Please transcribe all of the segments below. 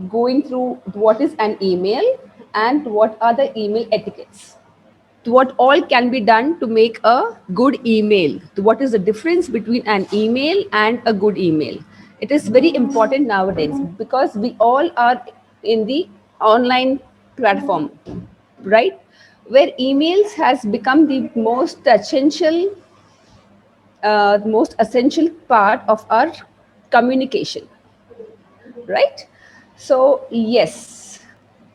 going through what is an email and what are the email etiquettes. What all can be done to make a good email. What is the difference between an email and a good email? It is very important nowadays because we all are in the online platform, right? Where emails has become the most essential part of our communication, right? So yes.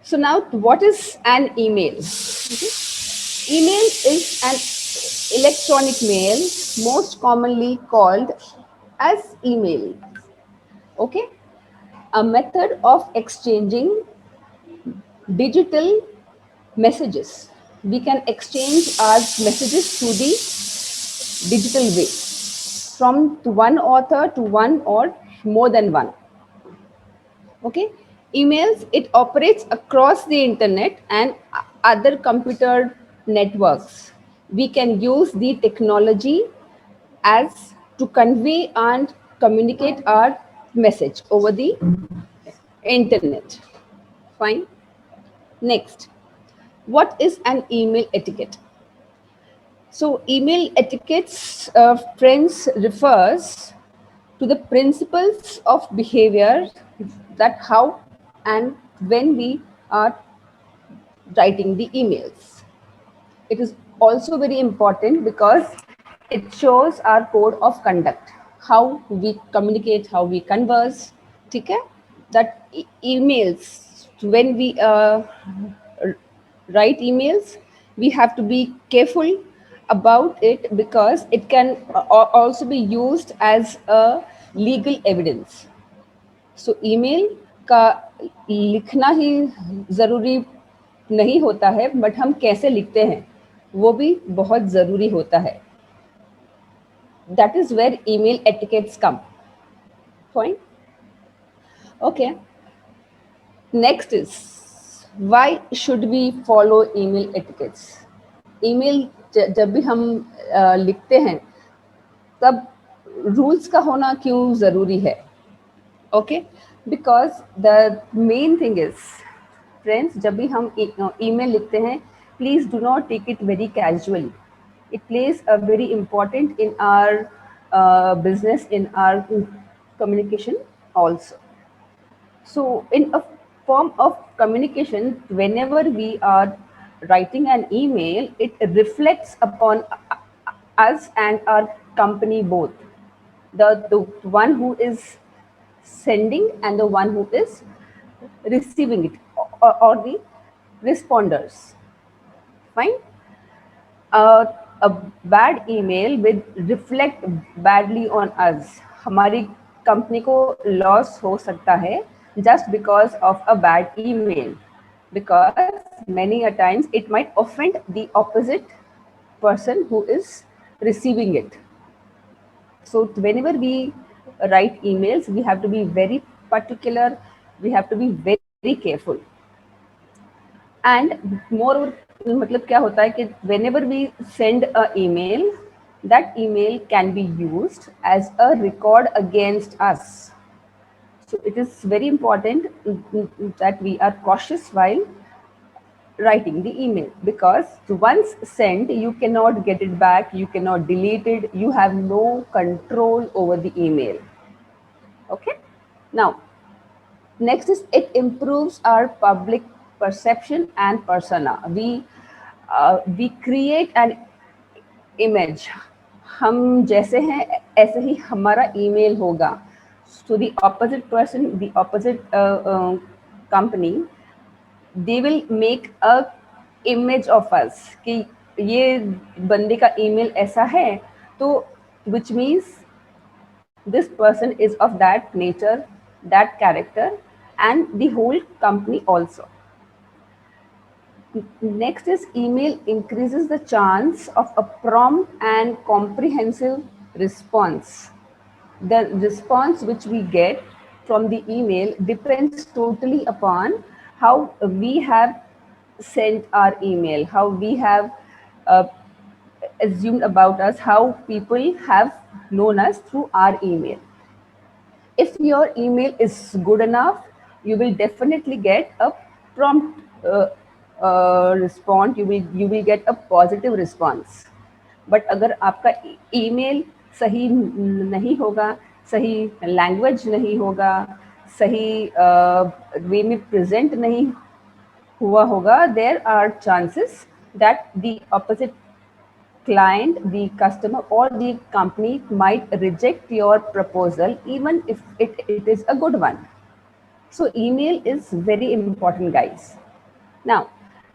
So now, what is an email? Okay. Email is an electronic mail, most commonly called as email. Okay, a method of exchanging digital messages. We can exchange our messages through the digital way from one author to one or more than one. Okay, emails, it operates across the internet and other computer networks. We can use the technology as to convey and communicate our message over the internet. Fine. Next, what is an email etiquette? So email etiquettes, friends, refers to the principles of behavior, that how and when we are writing the emails. It is also very important because it shows our code of conduct, how we communicate, how we converse. Okay? That emails, when we write emails, we have to be careful about it because it can also be used as a legal evidence. So email का लिखना ही ज़रूरी नहीं होता है, but हम कैसे लिखते हैं वो भी बहुत ज़रूरी होता है. That is where email etiquettes come. Fine. Okay. Next is, why should we follow email etiquettes? Email जब भी हम लिखते हैं तब रूल्स का होना क्यों ज़रूरी है? Okay, because the main thing is, friends, जब भी हम ईमेल लिखते हैं, please do not take it very casually. It plays a very important in our business, in our communication also. So in a form of communication, whenever we are writing an email, it reflects upon us and our company both. The one who is sending and the one who is receiving it, or the responders. Fine. A bad email will reflect badly on us. हमारी company को loss हो सकता है just because of a bad email, because many a times it might offend the opposite person who is receiving it. So whenever we write emails, we have to be very particular, we have to be very careful. And moreover, मतलब क्या होता है कि whenever we send a email, that email can be used as a record against us. So it is very important that we are cautious while writing the email, because once sent, you cannot get it back, you cannot delete it, you have no control over the email. Okay. Now, next is, it improves our public perception and persona. We create an image. हम जैसे हैं ऐसे ही हमारा email होगा. So the opposite person, the opposite company, they will make a image of us कि ये बंदे का email ऐसा है, तो which means this person is of that nature, that character, and the whole company also. Next is, email increases the chance of a prompt and comprehensive response. The response which we get from the email depends totally upon how we have sent our email, how we have uh, assumed about us, how people have known us through our email. If your email is good enough, you will definitely get a prompt response. You will get a positive response. But अगर आपका email सही नहीं होगा, सही language नहीं होगा, सही वे में प्रेजेंट नहीं हुआ होगा, there are chances that the opposite client, the customer, or the company might reject your proposal even if it is a good one. So email is very important, guys. Now,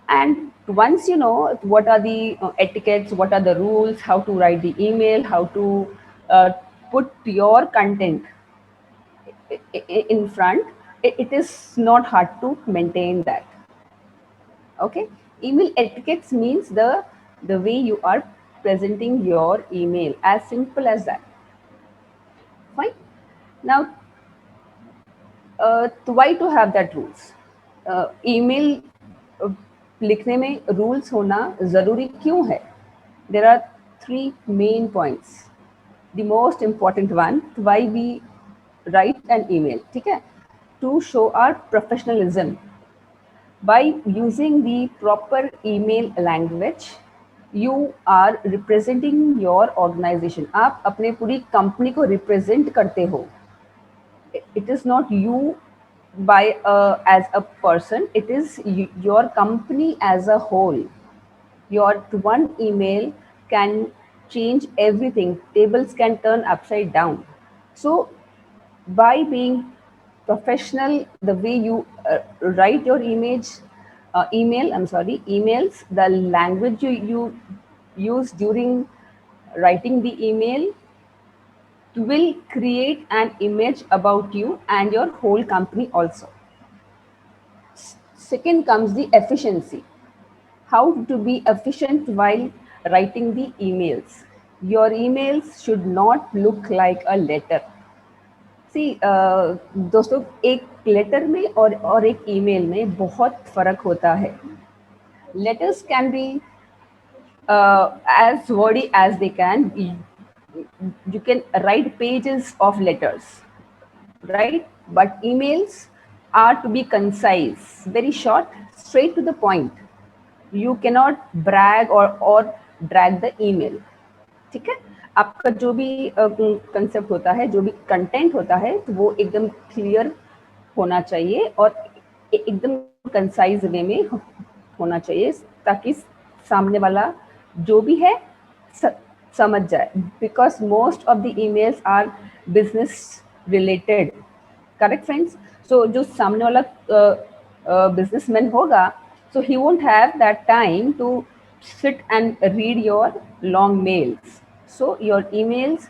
and once you know what are the etiquettes, what are the rules, how to write the email, how to uh, put your content in front, it is not hard to maintain that. Okay, email etiquettes means the way you are presenting your email, as simple as that. Fine. Now, why to have that rules? Email लिखने में rules होना ज़रूरी क्यों है? There are three main points. The most important one, why we write an email, ठीक है, to show our professionalism. By using the proper email language, you are representing your organization. आप अपने पूरी कंपनी को रिप्रेजेंट करते हो. It is not you by as a person, it is your company as a whole. Your one email can change everything. Tables can turn upside down. So by being professional, the way you write your emails, the language you use during writing the email will create an image about you and your whole company also. Second comes the efficiency. How to be efficient while writing the emails. Your emails should not look like a letter. सी दोस्तों, एक letter में और एक email में बहुत फर्क होता है. Letters can be as wordy as they can. You can write pages of letters, right? But emails are to be concise, very short, straight to the point. You cannot brag or drag the email. ठीक है, आपका जो भी concept होता है, जो भी content होता है, तो वो एकदम क्लियर होना चाहिए और एकदम कंसाइज वे में होना चाहिए, ताकि सामने वाला जो भी है समझ जाए. Because most of the emails are business related. Correct friends? So जो सामने वाला बिजनेसमैन होगा, so he won't have that time to sit and read your long mails. So your emails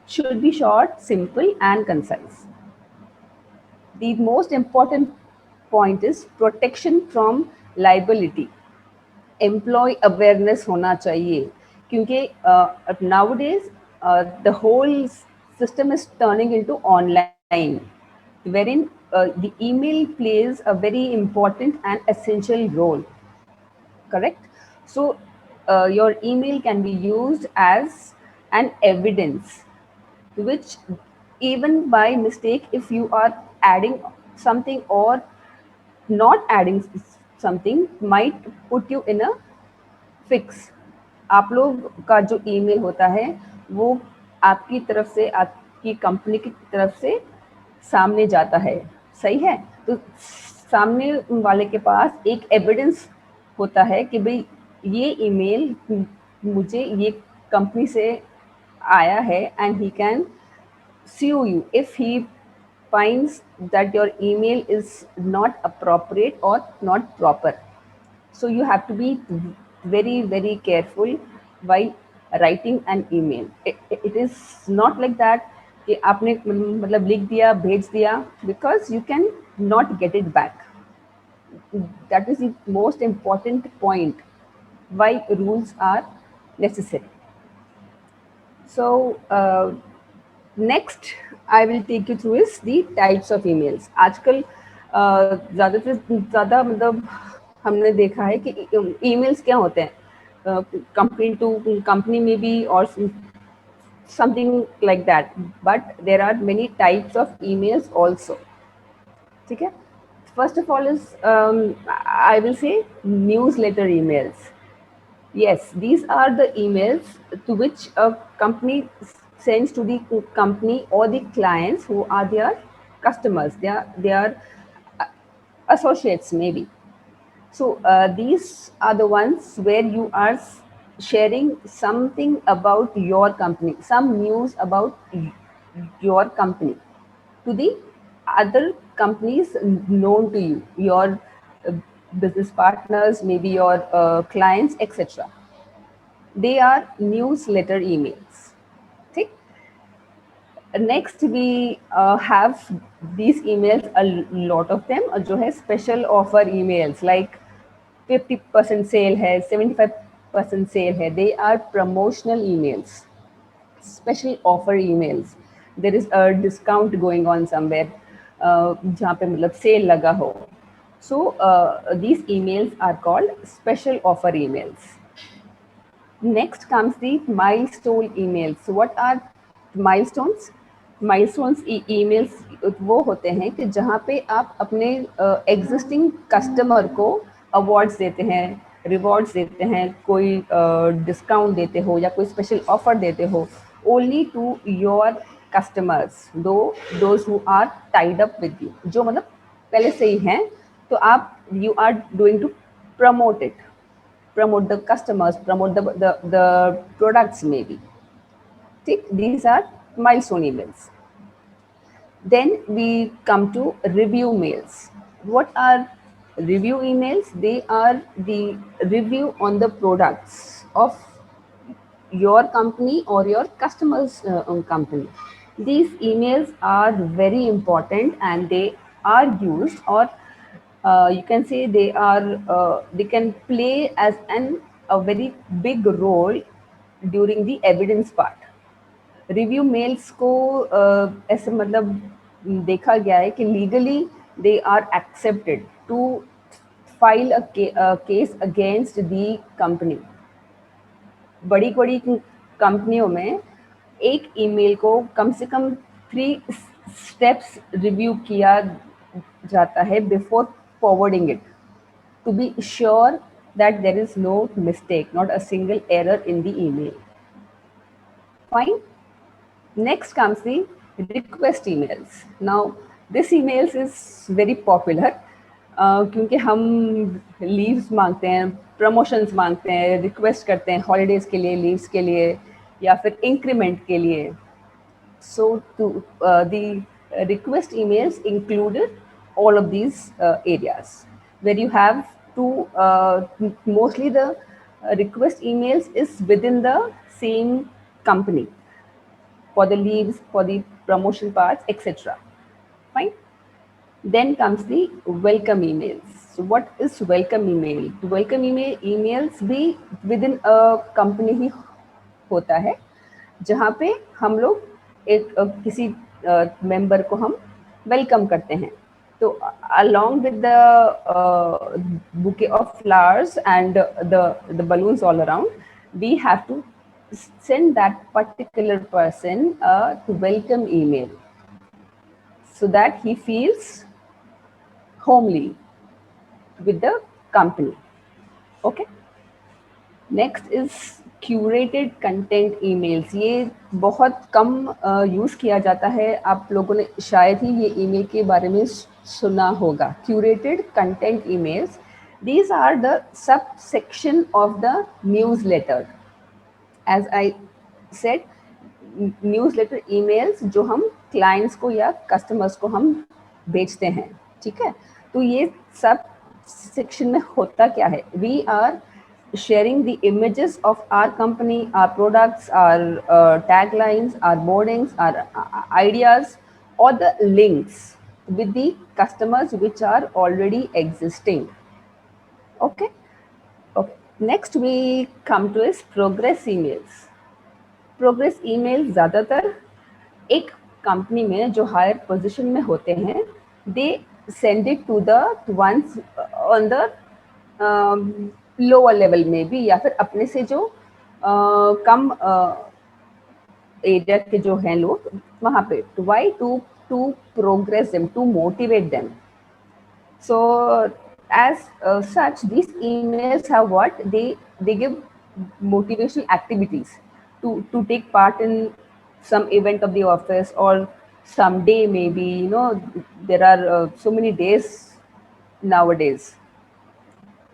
should be short, simple, and concise. The most important point is protection from liability. Employee awareness होना चाहिए, क्योंकि nowadays the whole system is turning into online, wherein the email plays a very important and essential role. Correct? So your email can be used as an evidence, which even by mistake, if you are adding something or not adding something, might put you in a fix. आप लोग का जो email होता है, वो आपकी तरफ से, आपकी कंपनी की तरफ से सामने जाता है. सही है? तो सामने वाले के पास एक एविडेंस होता है कि भाई ये ईमेल मुझे ये कंपनी से आया है, and he can sue you if he finds that your email is not appropriate or not proper. So you have to be very, very careful while writing an email. It is not like that कि आपने मतलब लिख दिया, भेज दिया, because you can not get it back. That is the most important point why rules are necessary. So next I will take you through is the types of emails. आजकल ज़्यादा से ज़्यादा मतलब हमने देखा है कि emails क्या होते हैं, company to company में भी, और something like that, but there are many types of emails also. ठीक है. First of all is I will say newsletter emails. Yes, these are the emails to which a company sends to the company or the clients who are their customers. They are associates maybe. So these are the ones where you are sharing something about your company, some news about your company to the other companies known to you, your uh, business partners, maybe your clients, etc. They are newsletter emails. ठीक. Next we have these emails, a lot of them, जो है special offer emails like 50% sale है, 75% sale है. They are promotional emails, special offer emails. There is a discount going on somewhere, जहाँ पे मतलब sale लगा हो. So these emails are called special offer emails. Next comes the milestone emails. So what are milestones? Milestones emails वो होते हैं कि जहाँ पे आप अपने एग्जिस्टिंग कस्टमर को अवार्ड्स देते हैं, रिवॉर्ड्स देते हैं, कोई डिस्काउंट देते हो या कोई स्पेशल ऑफर देते हो, only to your customers, those who are tied up with you, जो मतलब पहले से ही हैं, तो आप you are doing to promote it, promote the customers, promote the products maybe. These are milestone emails. Then we come to review mails. What are review emails? They are the review on the products of your company or your customers' company. These emails are very important and they are used, or you can say they can play as a very big role during the evidence part. Review mails को ऐसे मतलब देखा गया है कि legally they are accepted to file a case against the company. बड़ी बड़ी कंपनियों में एक ईमेल को कम से कम 3 स्टेप्स रिव्यू किया जाता है before forwarding it, to be sure that there is no mistake, not a single error in the email. Fine. Next comes the request emails. Now, this emails is very popular क्योंकि हम leaves मांगते हैं, promotions मांगते हैं, request करते हैं holidays के लिए, लीव्स के लिए या फिर इंक्रीमेंट के लिए. So the request emails included all of these areas where you have to mostly the request emails is within the same company for the leaves, for the promotion parts, etc. Fine. Then comes the welcome emails. So what is welcome email? The welcome emails भी within a company ही होता है, जहाँ पे हम लोग एक किसी member को हम वेलकम करते हैं. तो along with the bouquet of flowers and the balloons all around, we have to send that particular person a welcome email so that he feels homely with the company. Okay. Next is curated content emails. ये बहुत कम use किया जाता है, आप लोगों ने शायद ही ये ईमेल के बारे में सुना होगा. Curated content emails, these are the subsection of the newsletter. As I said, newsletter emails जो हम क्लाइंट्स को या कस्टमर्स को हम भेजते हैं, ठीक है. तो ये सब सेक्शन में होता क्या है? We are sharing the images of our company, our products, our taglines, our boardings, our ideas, or the links with the customers which are already existing. Okay. Okay. Next we come to is progress emails. Progress email ज़्यादातर एक company में जो higher position में होते हैं, they send it to the ones on the lower level में भी, या फिर अपने से जो कम एरिया के जो हैं लोग वहाँ पे. Why? To progress them, to motivate them. So as such, these emails have what they give motivational activities to take part in some event of the office, or someday maybe, there are so many days nowadays,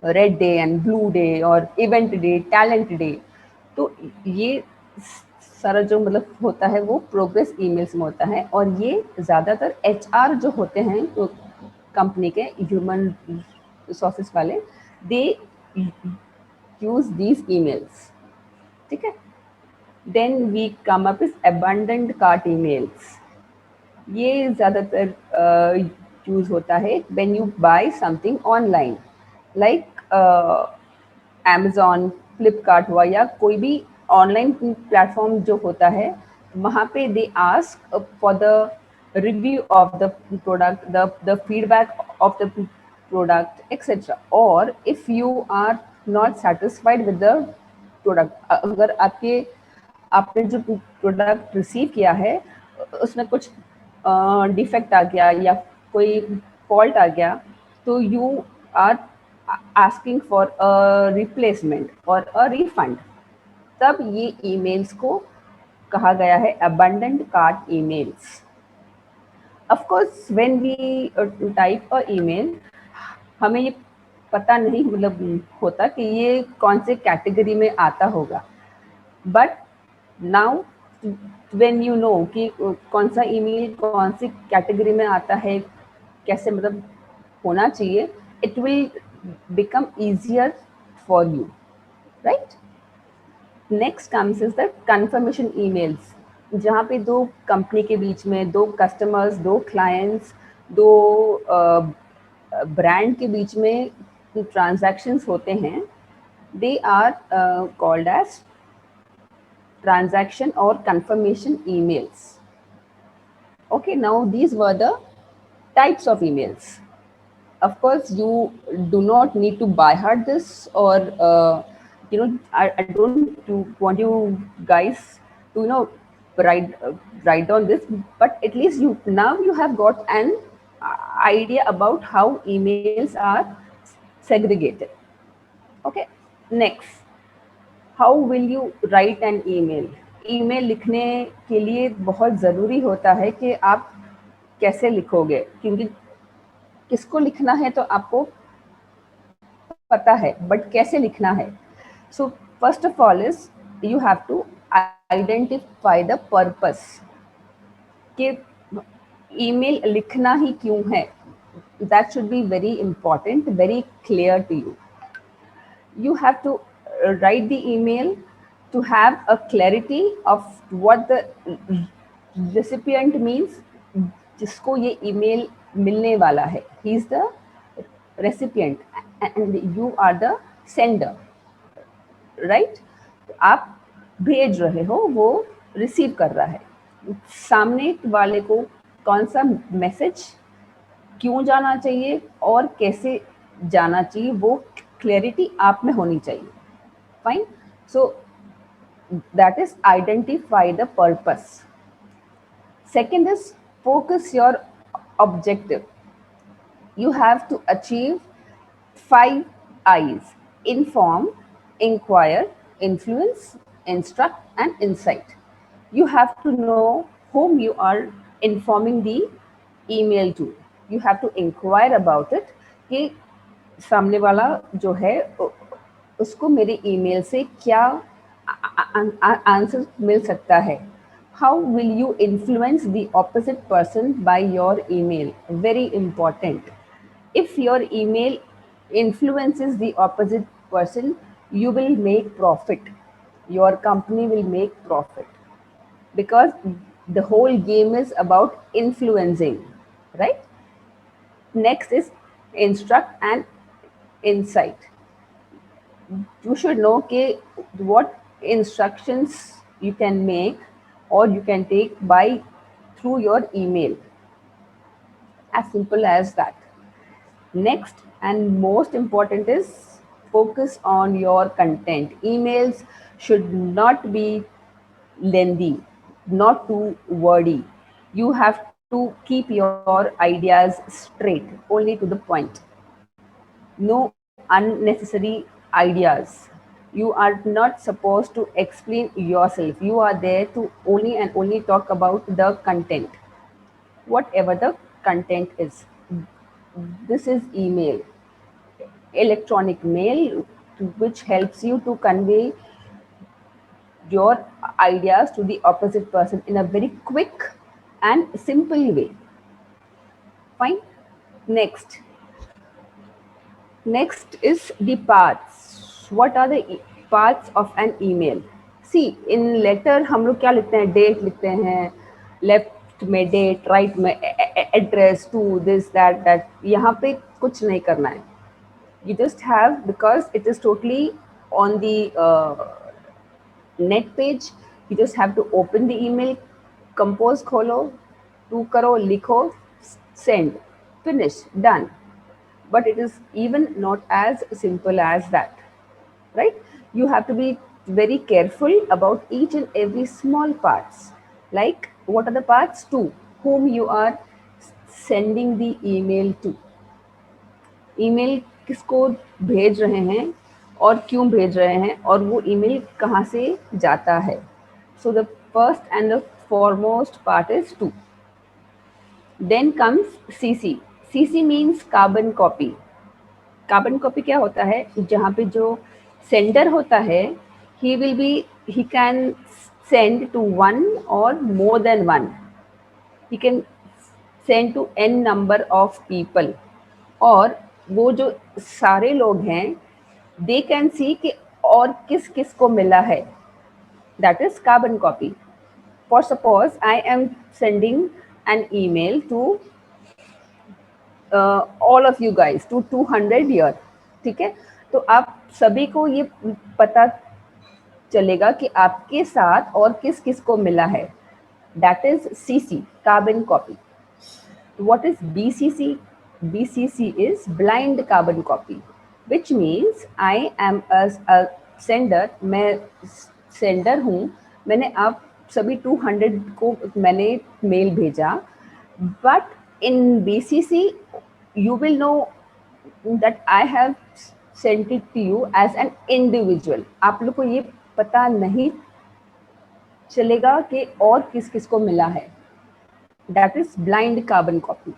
red day and blue day और event day, talent day. तो ये सारा जो मतलब होता है वो progress emails में होता है, और ये ज़्यादातर एचआर जो होते हैं तो कंपनी के ह्यूमन रिसोर्सेज वाले, दे यूज दीज ईमेल्स। ठीक है। Then we come up is abandoned cart emails. ये ज़्यादातर यूज़ होता है when you buy something online, like Amazon, Flipkart हुआ, या कोई भी ऑनलाइन प्लेटफॉर्म जो होता है, वहाँ पे they ask for the review of the product, the feedback of the product etcetera. और if you are not satisfied with the product, अगर आपने जो प्रोडक्ट रिसीव किया है उसमें कुछ डिफेक्ट आ गया या कोई फॉल्ट आ गया, तो you are asking for a replacement और अ रिफंड, तब ये ईमेल्स को कहा गया है abandoned cart emails. Of course when we type a email, हमें ये पता नहीं मतलब होता कि ये कौन से कैटेगरी में आता होगा, but now when you know कि कौन सा ईमेल कौन सी कैटेगरी में आता है, कैसे मतलब होना चाहिए, it will become easier for you, right. Next comes is the confirmation emails, जहाँ पे दो कंपनी के बीच में, दो कस्टमर्स, दो क्लाइंट्स, दो ब्रांड के बीच में ट्रांजैक्शंस होते हैं, they are called as transaction or confirmation emails. Okay, now these were the types of emails. Of course, you do not need to by heart this, or I don't want you guys to write down this, but at least you now you have got an idea about how emails are segregated. Okay, next, how will you write an email. Email लिखने के लिए बहुत ज़रूरी होता है कि आप कैसे लिखोगे, क्योंकि किसको लिखना है तो आपको पता है, बट कैसे लिखना है। So first of all is you have to identify the purpose कि ईमेल लिखना ही क्यों है। That should be very important, very clear to you. You have to write the email to have a clarity of what the recipient means, जिसको ये email मिलने वाला है, he is the recipient and you are the sender, right। आप भेज रहे हो, वो रिसीव कर रहा है। सामने वाले को कौन सा मैसेज क्यों जाना चाहिए और कैसे जाना चाहिए, वो क्लैरिटी आप में होनी चाहिए। Fine. So that is identify the purpose. Second is focus your objective. You have to achieve 5 I's: inform, inquire, influence, instruct, and insight. You have to know whom you are informing the email to. You have to inquire about it कि सामने वाला जो है उसको मेरे email से क्या answer मिल सकता है। How will you influence the opposite person by your email? Very important. If your email influences the opposite person, you will make profit. Your company will make profit, because the whole game is about influencing, right? Next is instruct and insight. You should know what instructions you can make or you can take by through your email. As simple as that. Next and most important is focus on your content. Emails should not be lengthy, not too wordy. You have to keep your ideas straight, only to the point. No unnecessary ideas. You are not supposed to explain yourself. You are there to only and only talk about the content, whatever the content is. This is email, electronic mail, which helps you to convey your ideas to the opposite person in a very quick and simple way. Fine. Next, next is the parts. What are the parts of an email? See, in letter हम लोग क्या लिखते हैं? Date लिखते हैं, left में date, right में address, to this that that. यहाँ पे कुछ नहीं करना है. You just have, because it is totally on the net page, you just have to open the email, compose खोलो, to करो, लिखो, send, finish, done. But it is even not as simple as that, right? You have to be very careful about each and every small parts. Like, what are the parts? To whom you are sending the email to. Email किसको भेज रहे हैं और क्यों भेज रहे हैं, और वो ईमेल कहाँ से जाता है. So the first and the foremost part is to. Then comes CC. CC means carbon copy. Carbon copy क्या होता है? जहाँ पे जो सेंडर होता है, he will be, he can send to one or more than one. He can send to N number of people. और वो जो सारे लोग हैं, दे कैन सी कि और किस किस को मिला है. That is carbon copy. For suppose I am sending an email to all of you guys, to 200 year. ठीक है, तो आप सभी को ये पता चलेगा कि आपके साथ और किस किस को मिला है. That is CC, carbon copy. What is BCC? BCC is blind carbon copy, which means I am a sender. मैं sender हूँ. मैंने आप सभी 200 को मैंने मेल भेजा. But in BCC, you will know that I have sent it to you as an individual. आप लोग को ये पता नहीं चलेगा कि और किस किस को मिला है. That is blind carbon copy.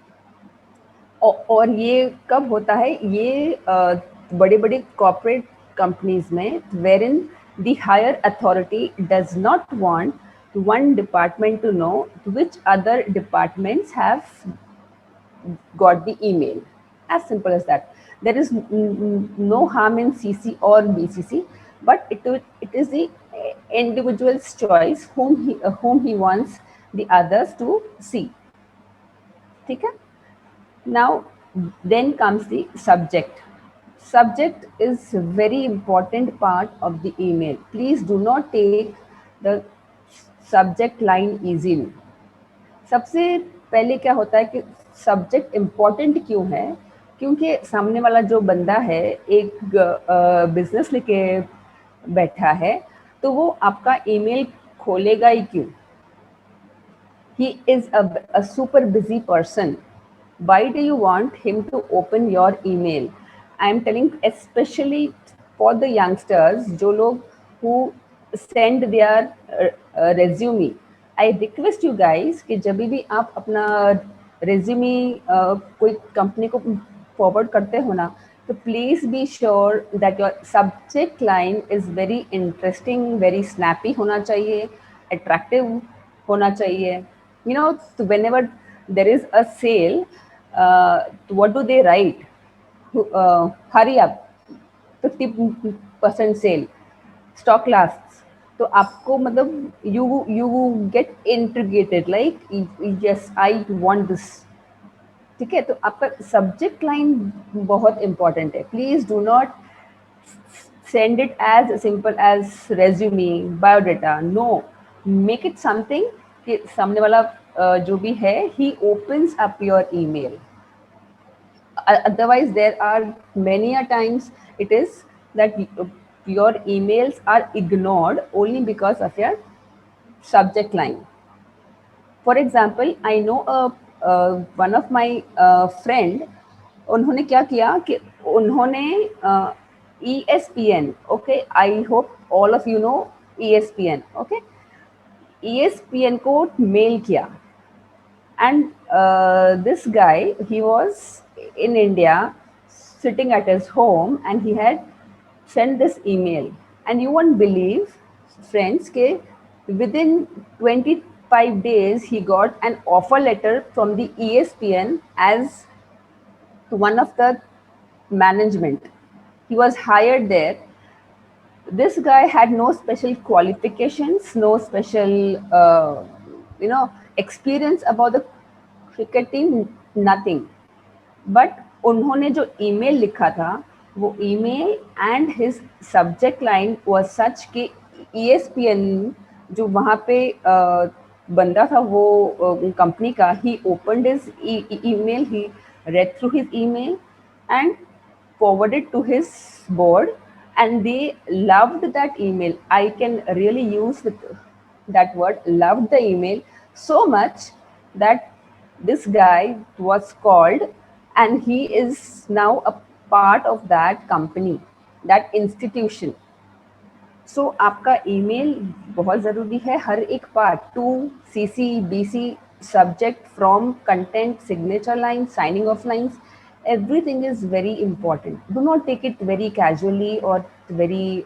और ये कब होता है? ये बड़े बड़े कॉर्पोरेट कंपनीज में, where in the higher authority does not want one department to know which other departments have got the email. As simple as that. There is no harm in CC or BCC, but it is the individual's choice whom he wants the others to see. ठीक है? Now, then comes the subject. Subject is a very important part of the email. Please do not take the subject line easily. सबसे पहले क्या होता है कि subject important क्यों है? क्योंकि सामने वाला जो बंदा है, एक बिजनेस लेके बैठा है, तो वो आपका ईमेल खोलेगा ही क्यों? He is a super busy person. Why do you want him to open your email? I am telling especially for the youngsters, जो लोग who send their resume. I request you guys कि जब भी आप अपना resume कोई company को forward करते हो ना, तो please be sure that your subject line is very interesting, very snappy होना चाहिए, attractive होना चाहिए. You know, so whenever there is a sale, what do they write? Hurry up, 50% sale, stock lasts. तो आपको मतलब you get intrigued like yes I want this. ठीक है, तो आपका सब्जेक्ट लाइन बहुत इंपॉर्टेंट है. Please do not send it as simple as resume, biodata. No, make it something कि सामने वाला जो भी है, he opens up your email. Otherwise, there are many a times it is that your emails are ignored only because of your subject line. For example, I know one of my friend, उन्होंने क्या किया कि उन्होंने ESPN, okay, I hope all of you know ESPN, okay, ESPN को mail किया. And this guy, he was in India, sitting at his home, and he had sent this email. And you won't believe, friends, ke within 25 days, he got an offer letter from the ESPN as one of the management. He was hired there. This guy had no special qualifications, no special, experience about the cricket team, nothing. But उन्होंने जो email लिखा था, वो email and his subject line was such कि ESPN जो वहाँ पे बंदा था वो कंपनी का, ही opened his email, he read through his email and forwarded to his board, and they loved that email. I can really use that word, loved the email so much that this guy was called, and he is now a part of that company, that institution. सो आपका email बहुत ज़रूरी है, हर एक part, to CC BC, subject, from, content, signature line, signing off lines, everything is very important. Do not take it very casually or very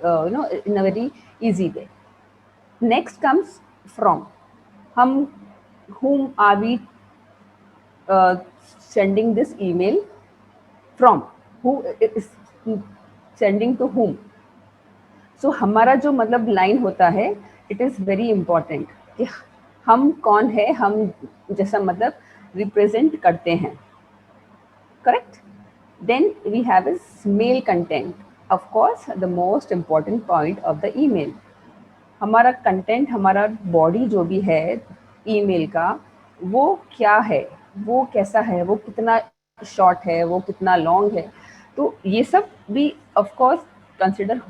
in a very easy way. Next comes from. हम, whom are we sending this email from? Who is sending to whom? सो हमारा जो मतलब line होता है, it is very important कि हम कौन है, हम जैसा मतलब रिप्रेजेंट करते हैं, correct. Then we have is mail content. Of course the most important point of the email, हमारा कंटेंट, हमारा बॉडी जो भी है ईमेल का, वो क्या है, वो कैसा है, वो कितना शॉर्ट है, वो कितना लॉन्ग है, तो ये सब भी ऑफ कोर्स कंसिडर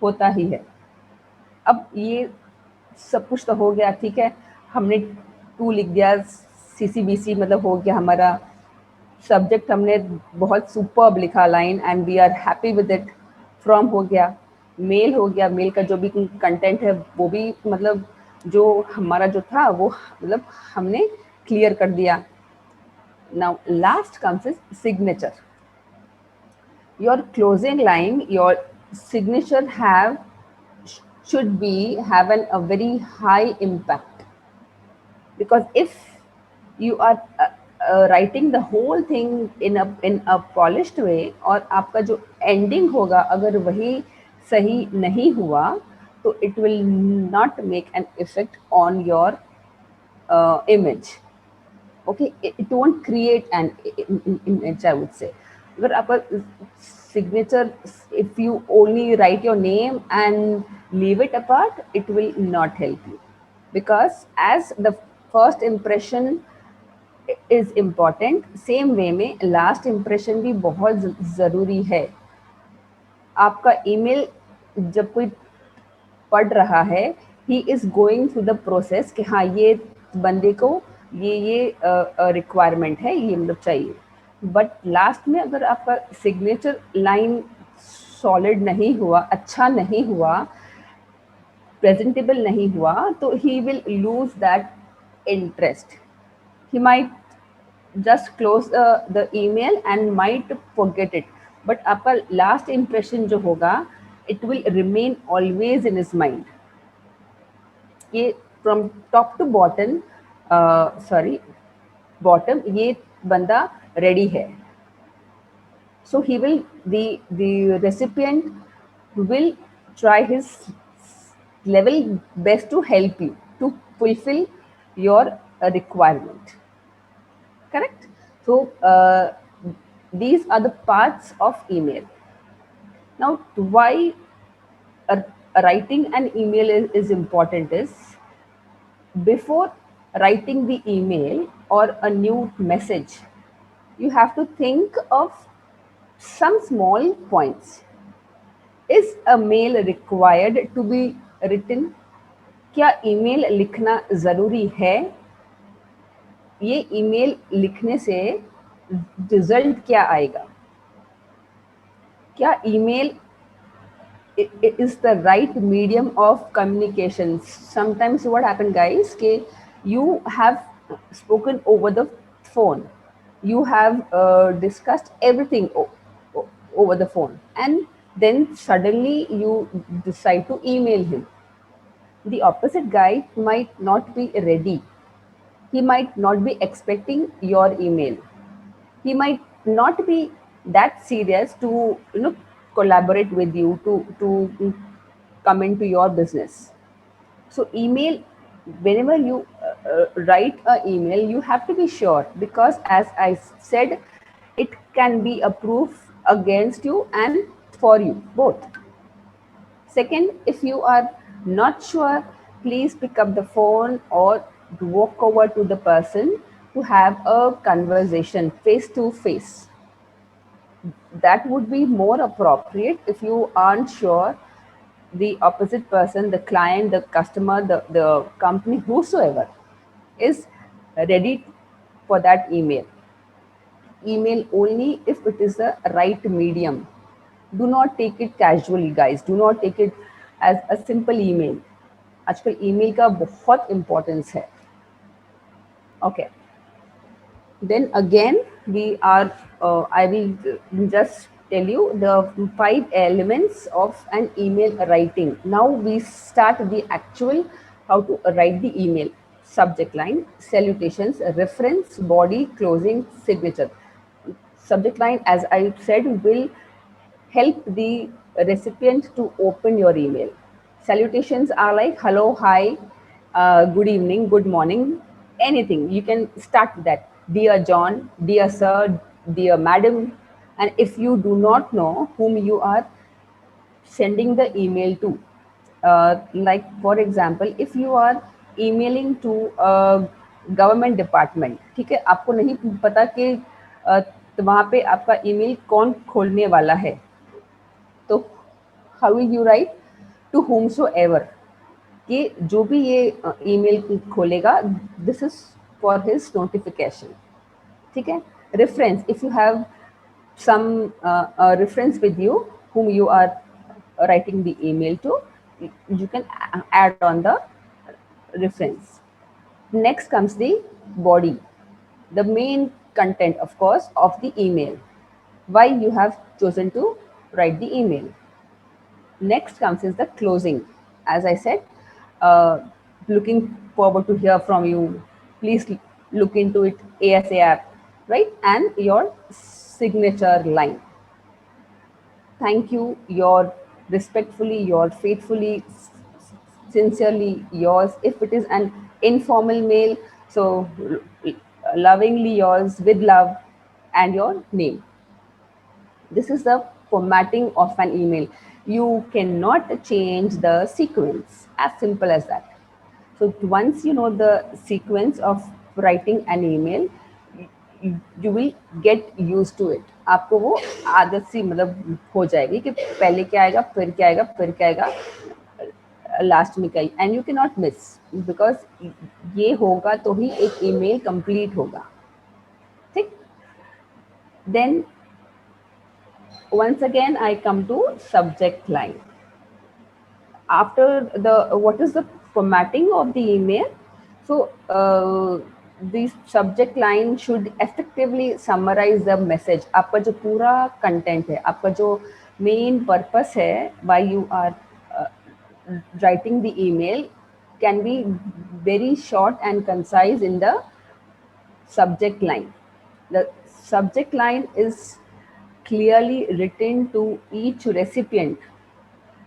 होता ही है. अब ये सब कुछ तो हो गया, ठीक है, हमने टू लिख दिया, CC BC मतलब हो गया हमारा, सब्जेक्ट हमने बहुत सुपर्ब लिखा line and we are happy with it, from हो गया, मेल हो गया, मेल का जो भी कंटेंट है वो भी मतलब जो हमारा जो था वो मतलब हमने क्लियर कर दिया. Now last comes is signature. Your closing line, your signature should be have a very high impact, because if you are writing the whole thing in a polished way, और आपका जो ending होगा अगर वही सही नहीं हुआ, तो it will not make an effect on your image. Okay, it won't create an image, I would say. अगर आपका signature, if you only write your name and leave it apart, it will not help you, because as the first impression is important, same way में last impression भी बहुत ज़रूरी है. आपका email जब कोई पढ़ रहा है, he is going through the process कि हाँ ये बंदे को ये रिक्वायरमेंट है, ये मतलब चाहिए. बट लास्ट में अगर आपका सिग्नेचर लाइन सॉलिड नहीं हुआ, अच्छा नहीं हुआ, प्रेजेंटेबल नहीं हुआ, तो he will lose that interest. He might just close the email and might forget it, but आपका लास्ट इम्प्रेशन जो होगा, it will remain always in his mind. ये from top to bottom, bottom, ये बंदा ready है. So he will, the recipient will try his level best to help you to fulfill your requirement. Correct? So these are the parts of email. Now, why writing an email is important is, before writing the email or a new message, you have to think of some small points. Is a mail required to be written? क्या email लिखना ज़रूरी है? ये email लिखने से result क्या आएगा? क्या email is the right medium of communications? Sometimes what happen, guys, ke you have spoken over the phone, you have discussed everything over the phone, and then suddenly you decide to email him. The opposite guy might not be ready. He might not be expecting your email. He might not be that serious to collaborate with you, to come into your business. So email, whenever you write a email, you have to be sure, because as I said, it can be a proof against you and for you both. Second, if you are not sure, please pick up the phone or walk over to the person to have a conversation face to face. That would be more appropriate if you aren't sure the opposite person, the client, the customer, the company, whosoever is ready for that email. Email only if it is the right medium. Do not take it casually, guys. Do not take it as a simple email. आजकल email का बहुत importance है. Okay. Then again, I will just tell you the 5 elements of an email writing. Now we start the actual how to write the email. Subject line, salutations, reference, body, closing, signature. Subject line, as I said, will help the recipient to open your email. Salutations are like hello, hi, good evening, good morning, anything. You can start with that. Dear John, dear sir, dear madam. And if you do not know whom you are sending the email to, like for example, if you are emailing to a government department, ठीक है, आपको नहीं पता कि तो वहाँ पे आपका ईमेल कौन खोलने वाला है, तो how will you write? To whom so ever, कि जो भी ये ईमेल खोलेगा, this is for his notification. ठीक है. Reference, if you have some reference with you whom you are writing the email to, you can add on the reference. Next comes the body, the main content, of course, of the email, why you have chosen to write the email. Next comes is the closing. As I said, uh, looking forward to hear from you. Please look into it ASAP, right? And your signature line. Thank you, your respectfully, your faithfully, sincerely yours. If it is an informal mail, so lovingly yours with love and your name. This is the formatting of an email. You cannot change the sequence, as simple as that. So once you know the sequence of writing an email, you will get used to it. आपको वो आदत सी मतलब हो जाएगी कि पहले क्या आएगा, फिर क्या आएगा, फिर क्या आएगा, लास्ट में क्या, and you can not miss, because ये होगा तो ही एक ईमेल कंप्लीट होगा. ठीक. Then once again I come to subject line. After the what is the formatting of the email, so the subject line should effectively summarize the message. आपका जो पूरा content है, आपका जो main purpose है, why you are uh, writing the email, can be very short and concise in the subject line. The subject line is clearly written to each recipient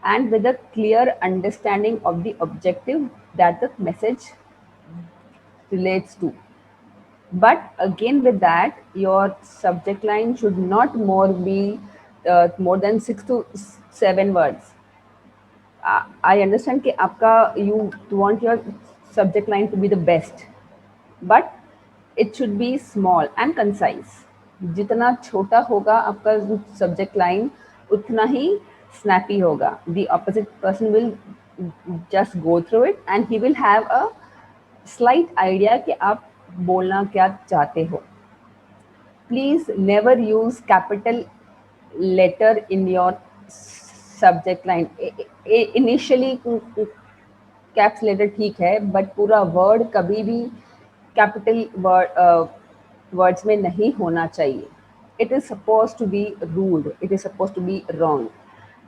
and with a clear understanding of the objective that the message relates to. But again, with that, your subject line should not more than 6 to 7 words. I understand कि आपका you want your subject line to be the best, but it should be small and concise. जितना छोटा होगा आपका subject line, उतना ही snappy होगा. The opposite person will just go through it and he will have a slight idea कि आप बोलना क्या चाहते हो. Please never use capital letter in your subject line. Initially caps letter ठीक है, बट पूरा वर्ड कभी भी कैपिटल वर्ड्स में नहीं होना चाहिए. It is supposed to be rude. It is supposed to be wrong.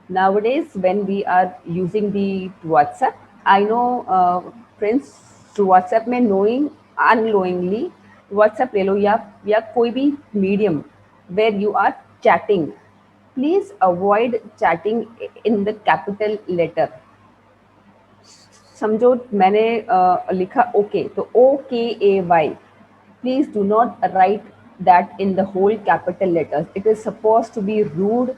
Nowadays, when we are using the WhatsApp, I know friends through WhatsApp में knowing unknowingly WhatsApp ले लो या कोई भी medium where you are chatting. Please avoid chatting in the capital letter. समझो मैंने लिखा okay, तो OKAY. Please do not write that in the whole capital letters. It is supposed to be rude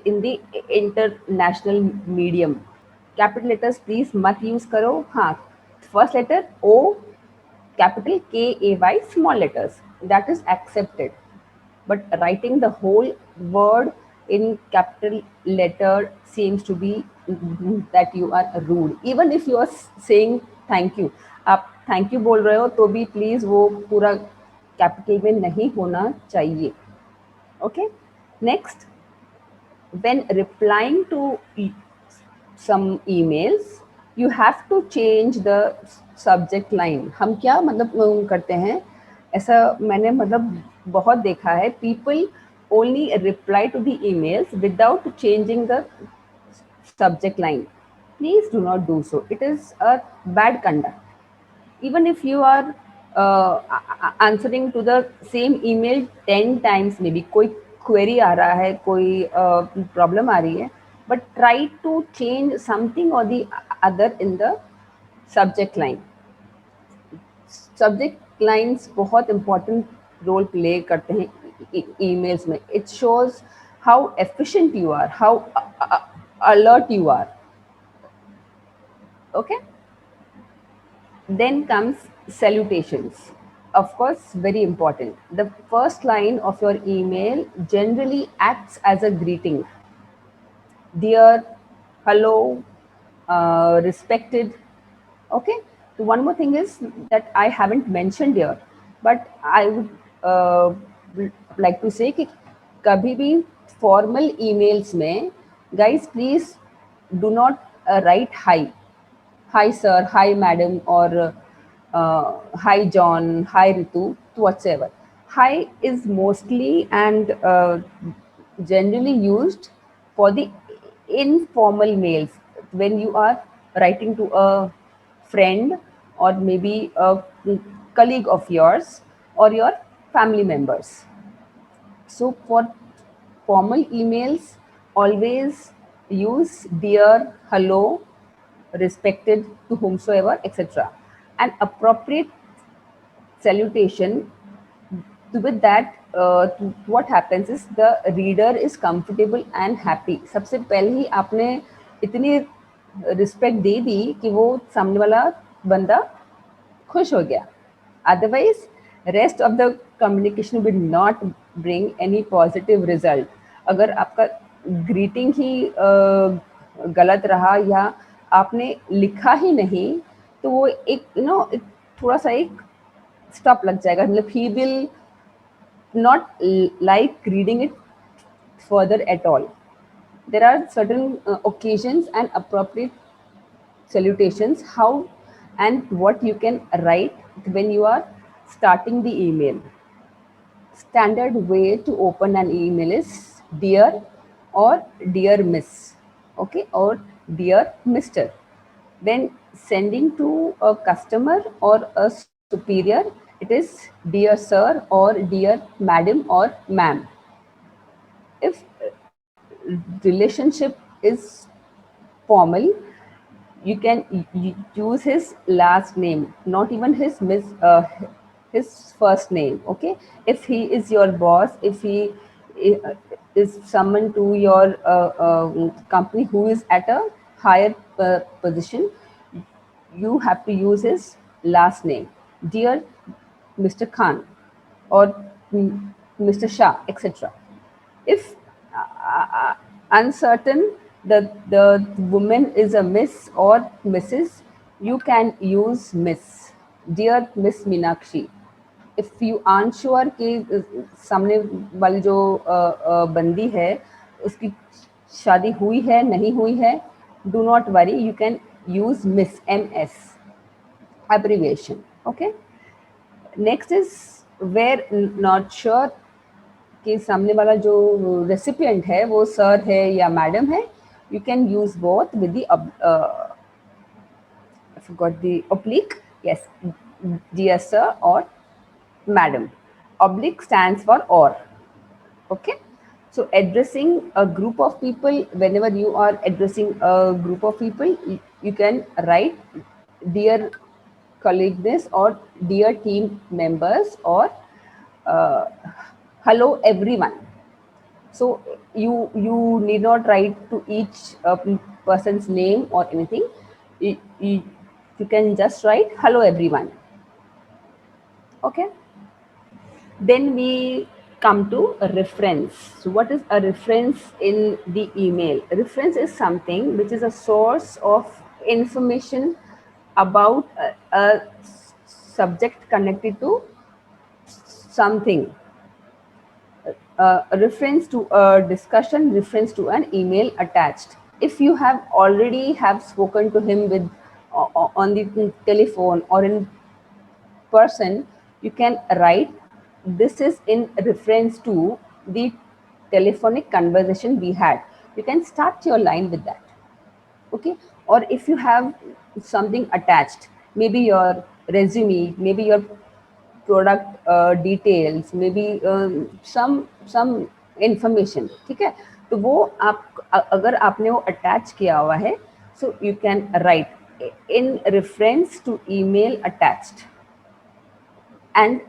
in the international medium. Capital letters please मत use करो. हाँ, first letter O, capital KAY, small letters, that is accepted. But writing the whole word in capital letter seems to be that you are rude. Even if you are saying thank you, आप thank you बोल रहे हो तो भी please वो पूरा capital में नहीं होना चाहिए. Okay, next, when replying to some emails, you have to change the subject line. हम क्या मतलब करते हैं, ऐसा मैंने मतलब बहुत देखा है. People only reply to the emails without changing the subject line. Please do not do so. It is a bad conduct. Even if you are answering to the same email 10 times, maybe कोई query आ रहा है, कोई problem आ रही है, but try to change something or the other in the subject line. Subject lines बहुत important role play करते हैं emails में. It shows how efficient you are, how alert you are. Okay. Then comes salutations. Of course, very important. The first line of your email generally acts as a greeting. Dear, hello, respected. Okay. So one more thing is that I haven't mentioned here, but I would like to say कि कभी भी formal emails में, guys, please do not write hi sir, hi madam, or hi John, hi Ritu, whatsoever. Hi is mostly and generally used for the informal mails when you are writing to a friend or maybe a colleague of yours or your family members. So for formal emails, always use dear, hello, respected, to whomsoever, etc. An appropriate salutation. With that, what happens is the reader is comfortable and happy. सबसे पहले ही आपने इतनी respect दे दी कि वो सामने वाला बंदा खुश हो गया. Otherwise, rest of the communication will not bring any positive result. अगर आपका greeting ही गलत रहा या आपने लिखा ही नहीं, तो वो एक थोड़ा सा एक स्टॉप लग जाएगा. मतलब he will not like reading it further at all. There are certain occasions and appropriate salutations how and what you can write when you are starting the email. Standard way to open an email is dear or dear miss, okay, or dear mister. When sending to a customer or a superior, it is dear sir or dear madam or ma'am. If relationship is formal, you can use his last name, not even his first name. Okay, if he is your boss, if he uh, is someone to your company who is at a higher position, you have to use his last name, dear Mr. Khan or Mr. Shah, etc. If uncertain the woman is a miss or Mrs., you can use Miss, dear Miss Meenakshi. If you are sure कि सामने वाली जो बंदी है उसकी शादी हुई है नहीं हुई है, do not worry, you can use miss, MS abbreviation. Okay. Next is where not sure कि सामने वाला जो रेसिपिएंट है वो सर है या मैडम है, you can use both with the I forgot the oblique. Yes, dear sir or madam. Oblique stands for or. Okay. So addressing a group of people, whenever you are addressing a group of people, you can write dear colleagues or dear team members or uh, hello everyone. So you need not write to each person's name or anything. You can just write hello everyone. Okay. Then we come to a reference. So what is a reference in the email? A reference is something which is a source of information about a subject connected to something. A reference to a discussion, reference to an email attached. If you have already have spoken to him with on the telephone or in person, you can write this is in reference to the telephonic conversation we had. You can start your line with that. Okay. Or if you have something attached, maybe your resume, maybe your product details, maybe some information, ठीक है, तो वो आप अगर आपने वो attach किया हुआ है, so you can write in reference to email attached, and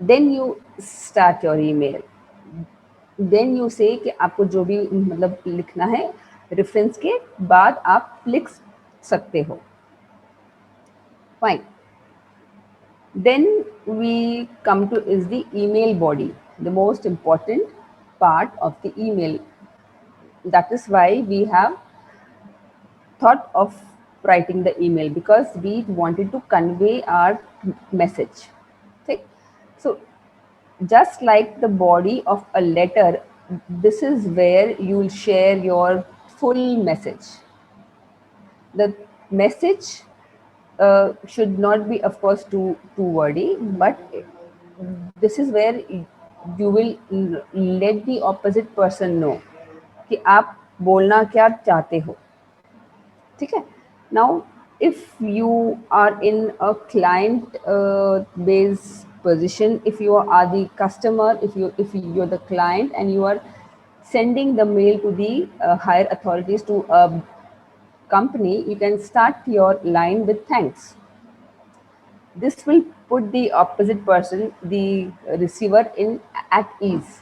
then you start your email. Then you say कि आपको जो भी मतलब लिखना है रेफरेंस के बाद आप लिख सकते हो. Fine. Then we come to is the email body, the most important part of the email. That is why we have thought of writing the email, because we wanted to convey our message. Okay? So just like the body of a letter, this is where you will share your full message. The message should not be, of course, too wordy, but this is where you will let the opposite person know कि आप बोलना क्या चाहते हो. ठीक है. Now if you are in a client based position, if you are the customer, if you're the client and you are sending the mail to the higher authorities to a company, you can start your line with thanks. This will put the opposite person, the receiver, in at ease.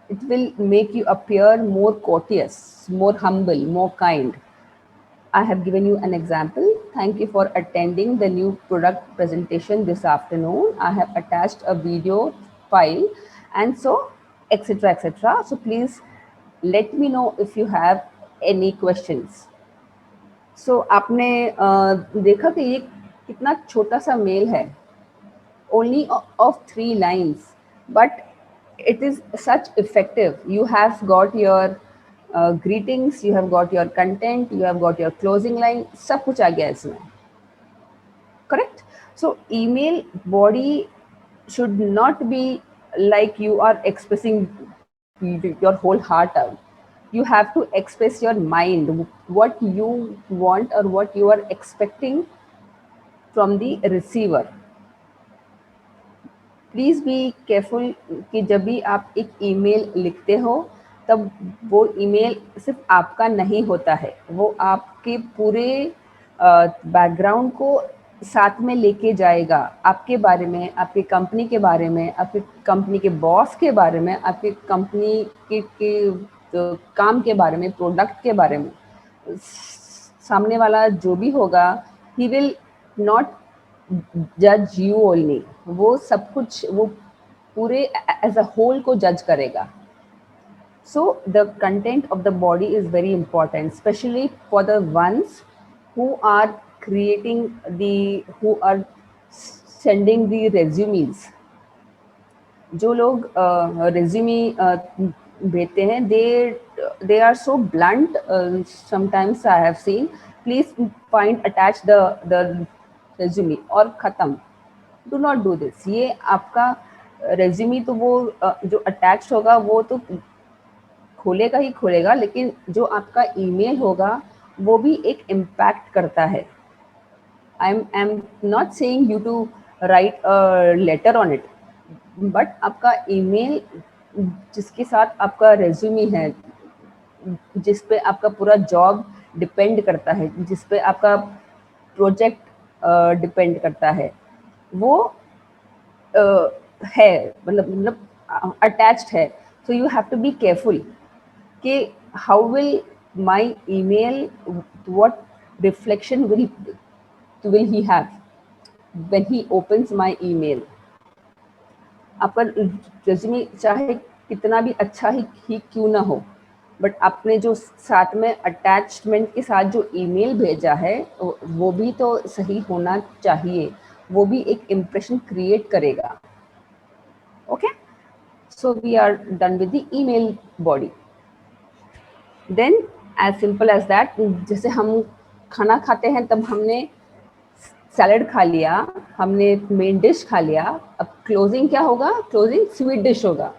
It will make you appear more courteous, more humble, more kind. I have given you an example. Thank you for attending the new product presentation this afternoon. I have attached a video file, and so etc etc. So please let me know if you have any questions. So आपने देखा कि ये कितना छोटा सा mail है, only of 3 lines, but it is such effective. You have got your greetings, you have got your content, you have got your closing line, सब कुछ आ गया इसमें. Correct. So email body should not be like you are expressing your whole heart out. You have to express your mind, what you want or what you are expecting from the receiver. Please be careful कि जब भी आप एक email लिखते हो तब वो email सिर्फ आपका नहीं होता है, वो आपके पूरे बैकग्राउंड को साथ में लेके जाएगा, आपके बारे में, आपकी कंपनी के बारे में, आपकी कंपनी के बॉस के बारे में, आपकी कंपनी के काम के बारे में, प्रोडक्ट के बारे में. सामने वाला जो भी होगा, ही विल नॉट जज यू ओनली, वो सब कुछ, वो पूरे एज अ होल को जज करेगा. So the content of the body is very important, especially for the ones who are creating who are sending the resumes. जो लोग रिज्यूमे भेजते हैं, they are so blunt. Sometimes I have seen, please find attach the resume और ख़त्म. Do not do this. ये आपका resume तो वो जो अटैच होगा वो तो खोलेगा ही खोलेगा, लेकिन जो आपका ईमेल होगा वो भी एक इम्पैक्ट करता है. I am not saying you to write a letter on it, but आपका ईमेल जिसके साथ आपका रेज्यूमे है, जिस पे आपका पूरा जॉब डिपेंड करता है, जिस पे आपका प्रोजेक्ट डिपेंड करता है, वो है, मतलब अटैच्ड है. So you have to be careful कि how will my email, what reflection will he have when he opens my email. आपका रेज्यूमे चाहे कितना भी अच्छा ही क्यों ना हो, बट आपने जो साथ में अटैचमेंट के साथ जो ईमेल भेजा है वो भी तो सही होना चाहिए. वो भी एक इम्प्रेशन क्रिएट करेगा. Okay, so we are done with the email body. Then as simple as that, जैसे हम खाना खाते हैं तब हमने सैलड खा लिया, हमने मेन डिश खा लिया, अब क्लोजिंग क्या होगा? क्लोजिंग स्वीट डिश होगा.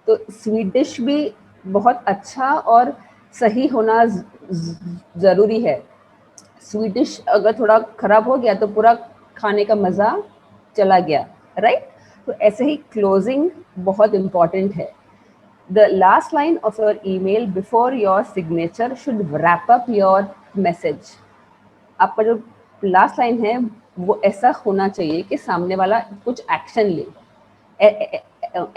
तो स्वीट डिश भी बहुत अच्छा और सही होना ज़रूरी है. स्वीट डिश अगर थोड़ा खराब हो गया तो पूरा खाने का मज़ा चला गया, राइट? तो ऐसे ही क्लोजिंग बहुत इम्पॉर्टेंट है. The last line of your email before your signature should wrap up your message. आपका जो लास्ट लाइन है वो ऐसा होना चाहिए कि सामने वाला कुछ एक्शन ले.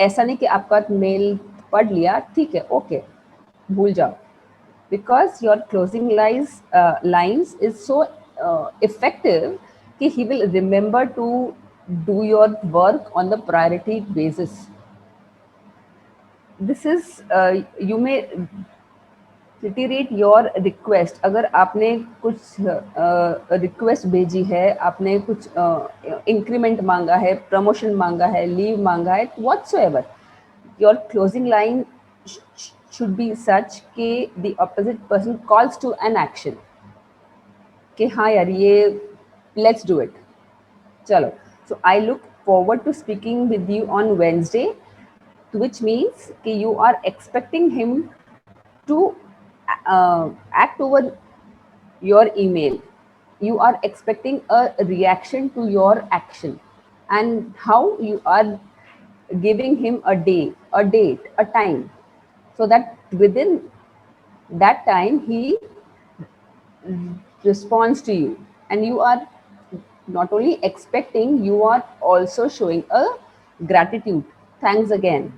ऐसा नहीं कि आपका मेल पढ़ लिया, ठीक है, ओके, भूल जाओ. Because your closing lines is so effective कि he will remember to do your work on the priority basis. This is you may reiterate your request. अगर आपने कुछ रिक्वेस्ट भेजी है, आपने कुछ इंक्रीमेंट मांगा है, प्रमोशन मांगा है, लीव मांगा है, whatsoever, your closing line should be such कि the opposite person calls to an action कि हाँ यार ये let's do it. चलो. So I look forward to speaking with you on Wednesday, which means कि you are expecting him to act over your email. You are expecting a reaction to your action, and how you are giving him a day, a date, a time, so that within that time he responds to you. And you are not only expecting, you are also showing a gratitude. Thanks again.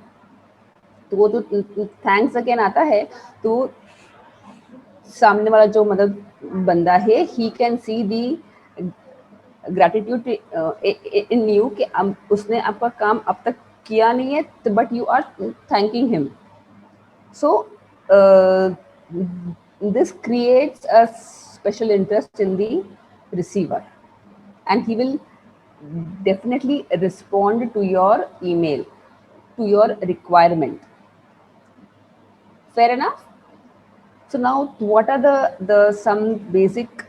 तो वो जो thanks again आता है, तो सामने वाला जो मतलब बंदा है, he can see the gratitude in you कि उसने आपका काम अब तक किया नहीं है, but you are thanking him. So this creates a special interest in the receiver, and he will definitely respond to your email, to your requirement. Fair enough? So now, what are the some basic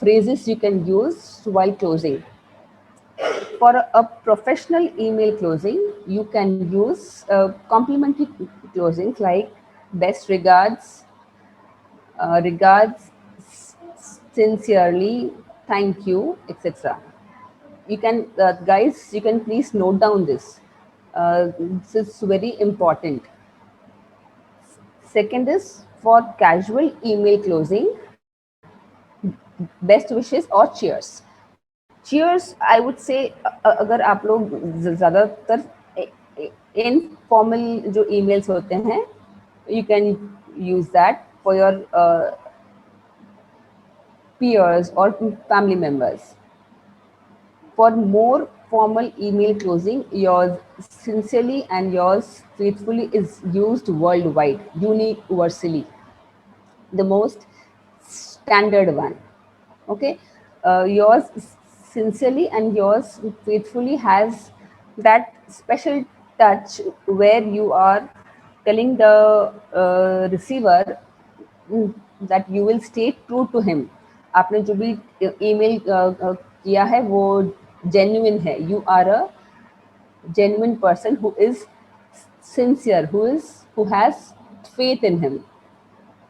phrases you can use while closing? For a professional email closing, you can use complimentary closings like best regards, regards sincerely, thank you, etc. You can, guys, you can please note down this. This is very important. Second is for casual email closing, best wishes or cheers. Cheers, I would say, अगर आप लोग ज़्यादातर informal जो emails होते हैं, you can use that for your peers or family members. For more formal email closing, yours sincerely and yours faithfully is used worldwide, universally, the most standard one. Okay, yours sincerely and yours faithfully has that special touch where you are telling the receiver that you will stay true to him. आपने जो भी email किया है वो genuine है. You are a genuine person who is sincere, who has faith in him.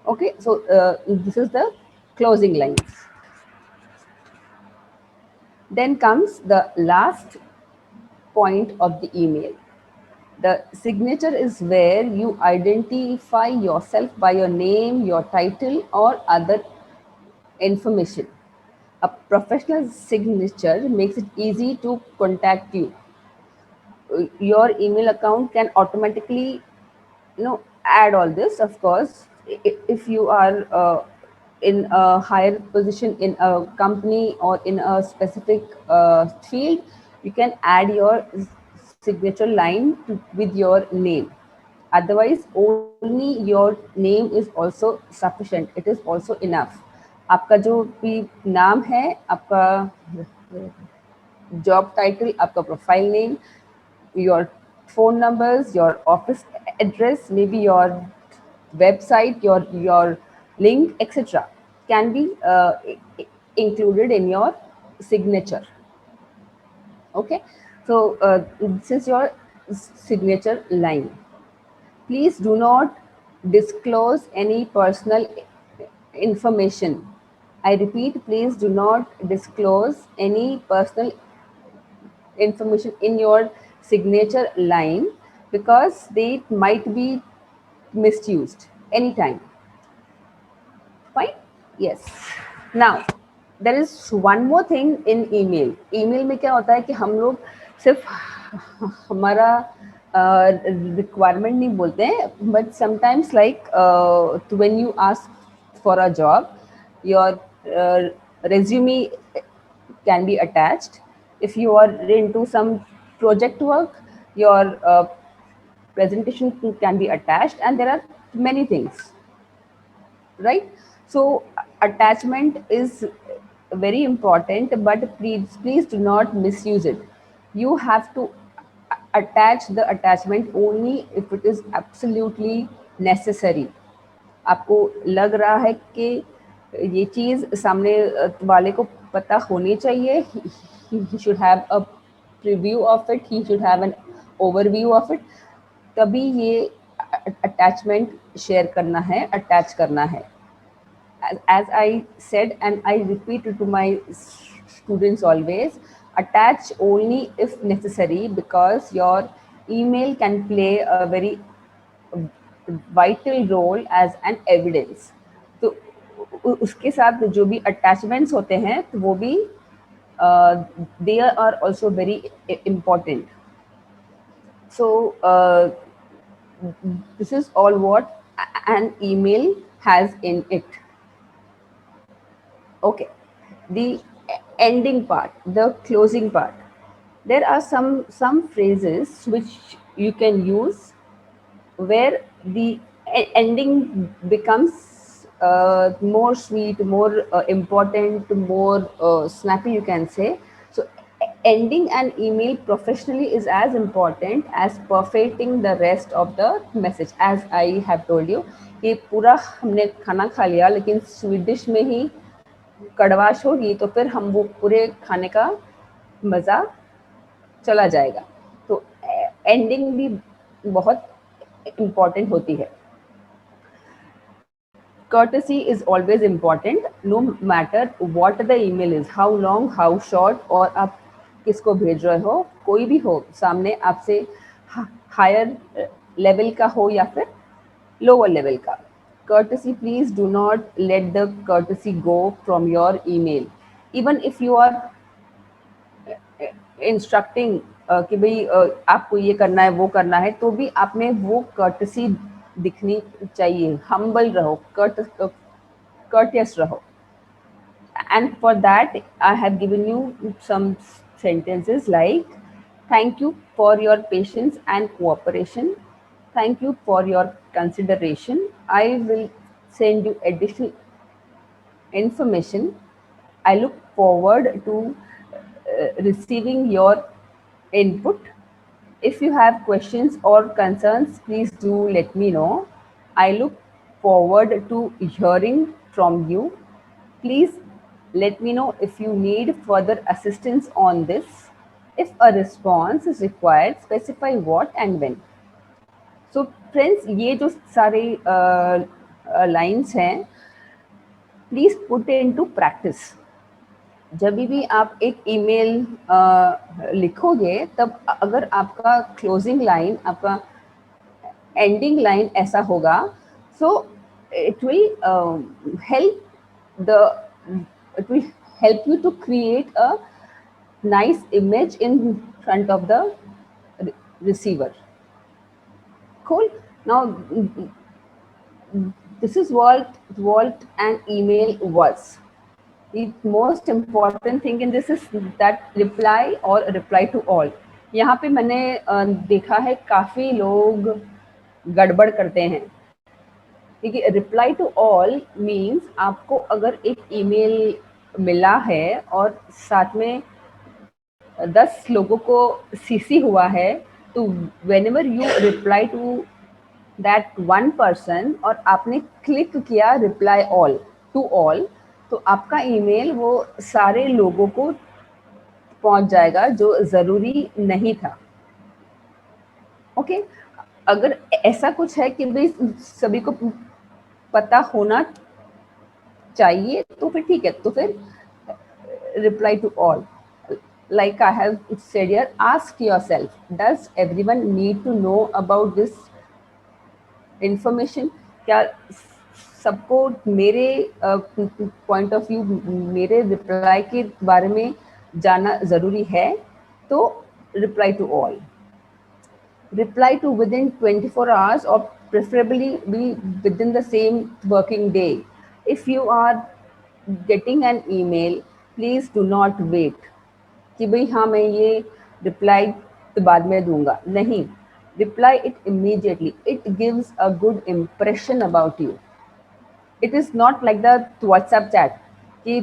Okay, so this is the closing lines. Then comes the last point of the email. The signature is where you identify yourself by your name, your title, or other information. A professional signature makes it easy to contact you. Your email account can automatically, add all this. Of course, if you are in a higher position in a company or in a specific field, you can add your signature line with your name. Otherwise, only your name is also sufficient. It is also enough. आपका जो भी नाम है, आपका job title, आपका profile name, your phone numbers, your office address, maybe your website, your link, etc., can be included in your signature. Okay, so this is your signature line. Please do not disclose any personal information. I repeat, please do not disclose any personal information in your signature line because they might be misused anytime. Fine? Yes. Now, there is one more thing in email. email में क्या होता है कि हम लोग सिर्फ हमारा requirement नहीं बोलते हैं, but sometimes like when you ask for a job, your resume can be attached. If you are into some project work, your presentation can be attached, and there are many things, right? So attachment is very important, but please do not misuse it. You have to attach the attachment only if it is absolutely necessary. आपको लग रहा है कि ये चीज़ सामने वाले को पता होनी चाहिए. He should have a preview of it, he should have an overview of it. तभी ये अटैचमेंट शेयर करना है, अटैच करना है. As I said, and I repeat it to my students always, attach only if necessary, because your email can play a very vital role as an evidence. तो उसके साथ जो भी attachments होते हैं तो वो भी they are also very important. So this is all what an email has in it. Okay, the ending part, the closing part. There are some phrases which you can use where the ending becomes more sweet, more important, more snappy, you can say. So, ending an email professionally is as important as perfecting the rest of the message. As I have told you, कि पूरा हमने खाना खा लिया लेकिन Swedish में ही कड़वाश होगी तो फिर हम वो पूरे खाने का मज़ा चला जाएगा. तो एंडिंग भी बहुत इम्पॉर्टेंट होती है. Courtesy is always important, no matter what the email is, how long, how short, और आप किसको भेज रहे हो, कोई भी हो सामने आपसे हायर लेवल का हो या फिर लोअर लेवल का. Courtesy, please do not let the courtesy go from your email. Even if you are instructing कि भाई आपको ये करना है वो करना है, तो भी आप में वो कर्टसी दिखनी चाहिए. हम्बल रहो, courteous रहो. And for that I have given you some sentences like, thank you for your patience and cooperation, thank you for your consideration, I will send you additional information, I look forward to receiving your input. If you have questions or concerns, please do let me know. I look forward to hearing from you. Please let me know if you need further assistance on this. If a response is required, specify what and when. So friends, ये जो सारे lines हैं, please put into practice. जब भी आप एक email लिखोगे, तब अगर आपका क्लोजिंग लाइन, आपका एंडिंग लाइन ऐसा होगा, so it will help the it will help you to create a nice image in front of the receiver. Cool. Now, this is what an email was. The most important thing in this is that reply or reply to all. यहाँ पे मैंने देखा है काफ़ी लोग गड़बड़ करते हैं, क्योंकि रिप्लाई टू ऑल मीन्स आपको अगर एक ईमेल मिला है और साथ में 10 लोगों को सीसी हुआ है, तो whenever you reply to that one person और आपने क्लिक किया रिप्लाई ऑल टू ऑल, तो आपका ईमेल वो सारे लोगों को पहुंच जाएगा जो ज़रूरी नहीं था. ओके, अगर ऐसा कुछ है कि भाई सभी को पता होना चाहिए, तो फिर ठीक है, तो फिर reply to all. Like I have said here, ask yourself, does everyone need to know about this information? क्या सबको मेरे पॉइंट ऑफ व्यू, मेरे रिप्लाई के बारे में जानना ज़रूरी है? तो reply to all. Reply to within 24 hours or preferably be within the same working day. If you are getting an email, please do not wait कि भाई हाँ मैं ये रिप्लाई तो बाद में दूंगा. नहीं, reply it immediately. It gives a good impression about you. It is not like the WhatsApp chat कि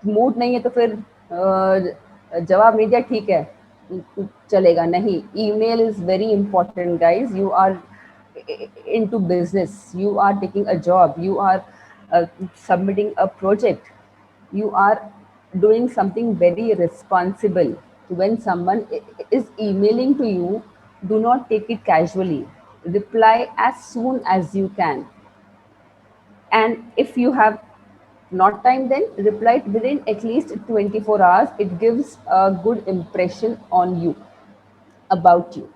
मूड नहीं है तो फिर जवाब नहीं दिया, ठीक है चलेगा. नहीं, email is very important guys. You are into business, you are taking a job, you are submitting a project, you are doing something very responsible. When someone is emailing to you, do not take it casually. Reply as soon as you can. And if you have not time, then reply within at least 24 hours. It gives a good impression on you, about you.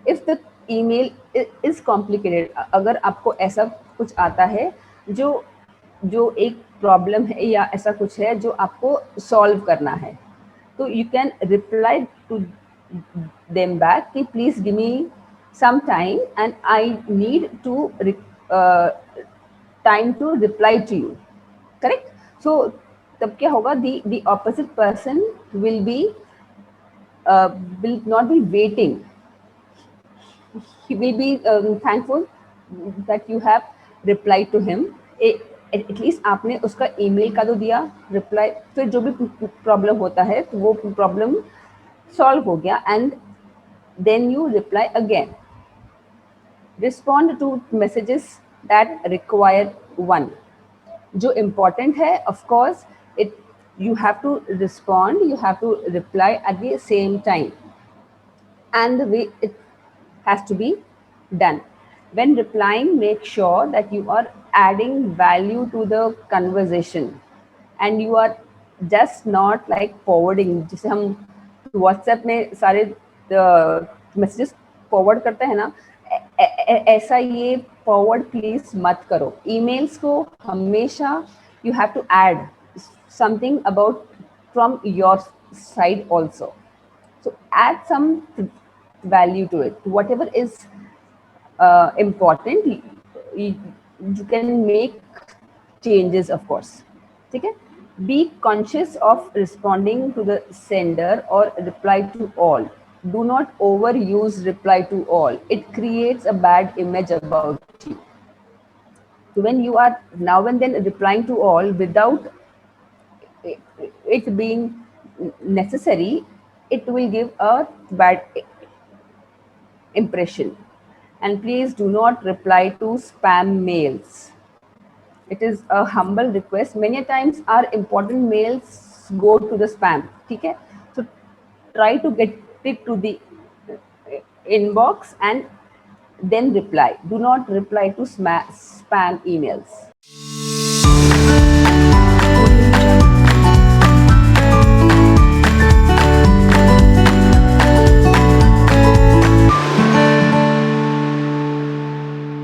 If the email is complicated, अगर आपको ऐसा कुछ आता है जो जो एक problem है या ऐसा कुछ है जो आपको सॉल्व करना है, तो you can reply to them back कि please give me some time and I need to time to reply to you. Correct. So तब क्या होगा, the opposite person will not be waiting. He will be thankful that you have replied to him. At least आपने उसका email का तो दिया reply. फिर जो भी प्रॉब्लम होता है तो वो प्रॉब्लम सॉल्व हो गया, and then you reply again. Respond to messages that require one. जो important है, of course, you have to respond, you have to reply at the same time, and the way it has to be done. When replying, make sure that you are adding value to the conversation and you are just not like forwarding. जिसे हम WhatsApp में सारे messages forward करते हैं ना, ऐसा ये forward please मत करो. ईमेल्स को हमेशा you have to add something about from your side also. So add some value to it. Whatever is important, you can make changes, of course. ठीक है. Be conscious of responding to the sender or reply to all. Do not overuse reply to all. It creates a bad image about you. So when you are now and then replying to all without it being necessary, it will give a bad impression. And please do not reply to spam mails. It is a humble request. Many times our important mails go to the spam. Okay? So try to get it to the inbox and then reply. Do not reply to spam emails.